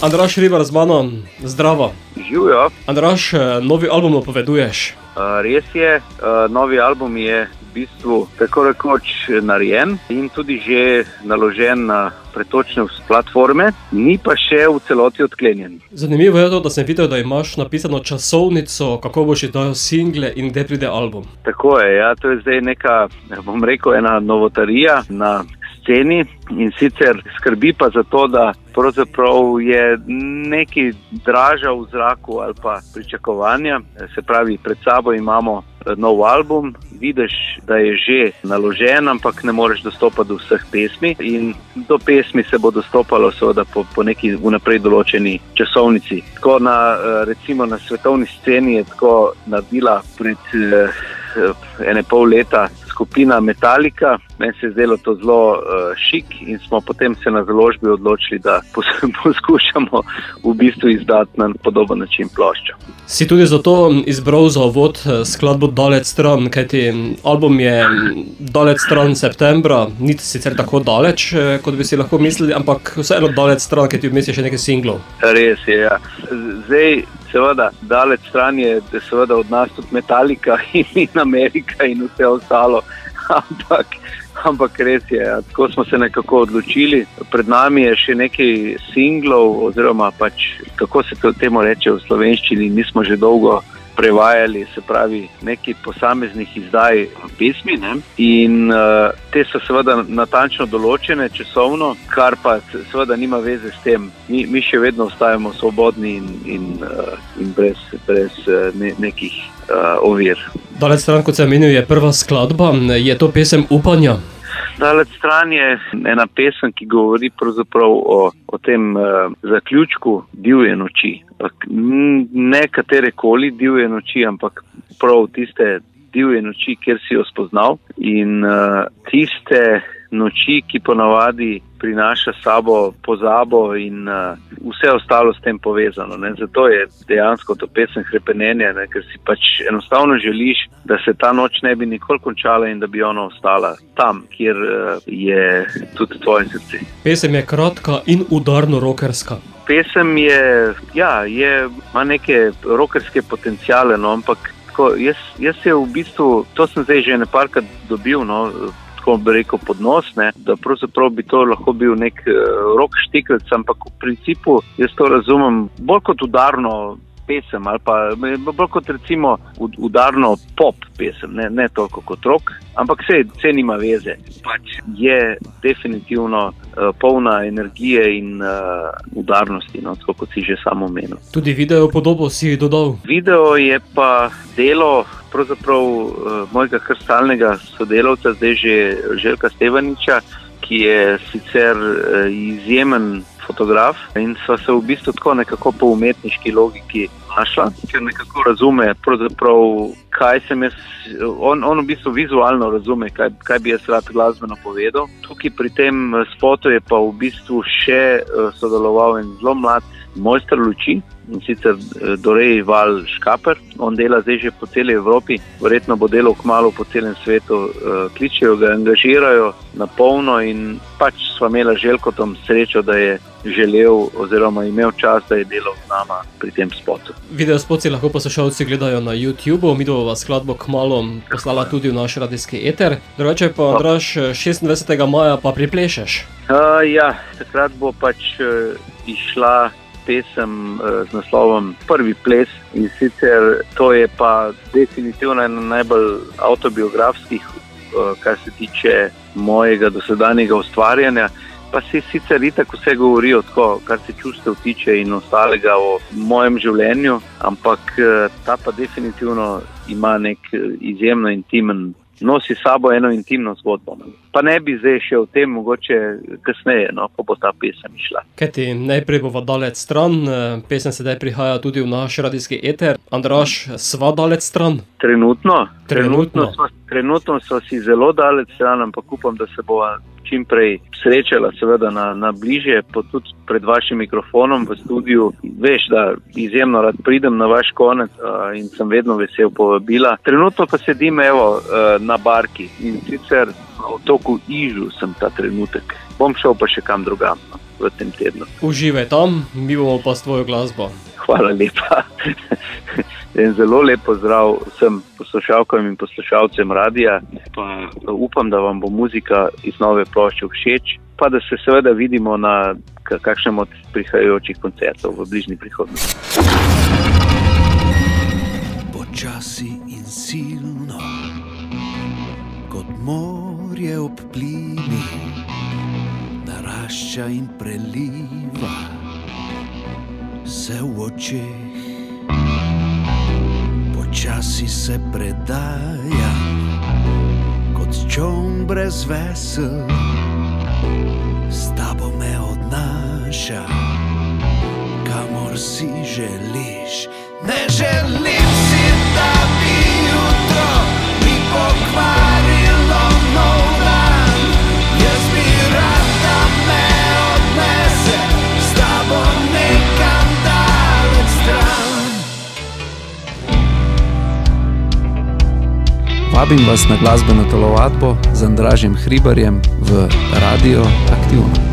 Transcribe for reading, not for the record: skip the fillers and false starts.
Andraž Ribar z mano, zdravo. Živijo. Andraž, novi album napoveduješ. Res je, novi album je v bistvu tako rekoč narejen in tudi že naložen na pretočne platforme, ni pa še v celoti odklenjen. Zanimivo je to, da sem videl, da imaš napisano časovnico, kako boš izdal single in kde pride album. Tako je, ja, to je zdaj neka, bom rekel, ena novotarija na sceni in sicer skrbi pa za to, da pravzaprav je neki draža v zraku ali pa pričakovanja. Se pravi, pred sabo imamo nov album, vidiš, da je že naložen, ampak ne moreš dostopati do vseh pesmi in do pesmi se bo dostopalo seveda po neki vnaprej določeni časovnici. Tako recimo na svetovni sceni je tako naredila pred ene pol leta skupina Metallica. Meni se je zdelo to zelo šik in smo potem se na založbi odločili, da poskušamo v bistvu izdati na podoben način ploščo. Si tudi zato izbral za uvod skladbo Daleč stran, kajti album je daleč stran septembra, ni sicer tako daleč, kot bi si lahko mislili, ampak vseeno daleč stran, kajti vmes je še nekaj singlov. Res je, ja. Zdaj, seveda, daleč stran je seveda od nas tudi Metallica in Amerika in vse ostalo, ampak res je, ja. Tako smo se nekako odločili. Pred nami je še nekaj singlov, oziroma pač, kako se temu reče v slovenščini, nismo že dolgo prevajali, se pravi, nekaj posameznih izdaj pesmi, ne? In te so seveda natančno določene časovno, kar pa seveda nima veze s tem. Mi še vedno ostajamo svobodni in brez nekih ovir. Daleč stran, kot sem menil, je prva skladba. Je to pesem upanja? Daleč stran je ena pesem, ki govori pravzaprav o tem zaključku divje noči. Ne katerekoli divje noči, ampak prav tiste divje noči, kjer si jo spoznal in tiste noči, ki ponavadi prinaša sabo pozabo in vse ostalo s tem povezano. Ne? Zato je dejansko to pesem hrepenenje, ne? Ker si pač enostavno želiš, da se ta noč ne bi nikoli končala in da bi ona ostala tam, kjer je tudi tvoje srce. Pesem je kratka in udarno rockerska. Pesem ima neke rockerske potenciale, no, ampak tako, jaz se v bistvu, to sem zdaj že neparkrat dobil, no, tako bi rekel pod nos, ne, da pravzaprav bi to lahko bil nek rock štikelc, ampak v principu jaz to razumem bolj kot udarno pesem ali pa bolj kot recimo udarno pop pesem, ne toliko kot rock, ampak vse nima veze. Pač je definitivno polna energije in udarnosti, no, tako kot si že sam omenil. Tudi video podobo si dodal? Video je pa delo pravzaprav mojega kar stalnega sodelavca, zdaj že Željka Stevaniča, ki je sicer izjemen fotograf in sva se v bistvu tako nekako po umetniški logiki našla, ker nekako razume pravzaprav, kaj sem jaz, on v bistvu vizualno razume, kaj bi jaz rad glasbeno povedal. Tukaj pri tem spotu je pa v bistvu še sodeloval en zelo mlad mojster luči, in sicer Dorej Val Škaper. On dela zdaj že po celi Evropi, verjetno bo delal kmalu po celem svetu, kličejo ga, angažirajo na polno in pač sva imela Željkotom srečo, da je želel oziroma imel čas, da je delal z nama pri tem spotu. Video spot si lahko poslušalci gledajo na YouTubeu, mi bova skladbo kmalu poslala tudi v naš radijski eter. Drugače pa, Andraž, 26. maja pa priplešeš? Ja, takrat bo pač išla pesem z naslovom Prvi ples in sicer to je pa definitivno ena najbolj autobiografskih, kar se tiče mojega dosedanjega ustvarjanja. Pa si sicer itak vse govorijo tako, kar se čustev tiče in ostalega o mojem življenju, ampak ta pa definitivno ima nek izjemno intimen, nosi sabo eno intimno zgodbo. Pa ne bi zdaj še o tem mogoče kasneje, no, ko bo ta pesem išla. Kajti najprej bova daleč stran, pesem sedaj prihaja tudi v naš radijski eter. Andraž, sva daleč stran? Trenutno so si zelo daleč stran, ampak upam, da se bova čim prej srečala, seveda na bližje, pa tudi pred vašim mikrofonom v studiu. Veš, da izjemno rad pridem na vaš konec in sem vedno vesel povabila. Trenutno pa sedim na barki in sicer na otoku Ižu sem ta trenutek. Bom šel pa še kam drugam. v tem tednu. Uživaj tam, mi bomo pa s tvojo glasbo. Hvala lepa. En zelo lep pozdrav vsem poslušalkam in poslušalcem radija. Pa upam, da vam bo muzika iz nove plošče všeč, pa da se seveda vidimo na kakšnem od prihajajočih koncertov v bližnji prihodnosti. Počasi in silno, kot morje ob plini, narašča in preliva se v očeh. Počasi se predaja, kot čoln brez vesel, s tabo me odnaša, kamor si želiš. Ne želim si, da bi jutro mi pokvarilo nov dan. Jaz bi rad, da me odnese s tabo nekam daleč stran. Vabim vas na glasbeno telovadbo z Andražem Hribarjem v Radio Aktivno.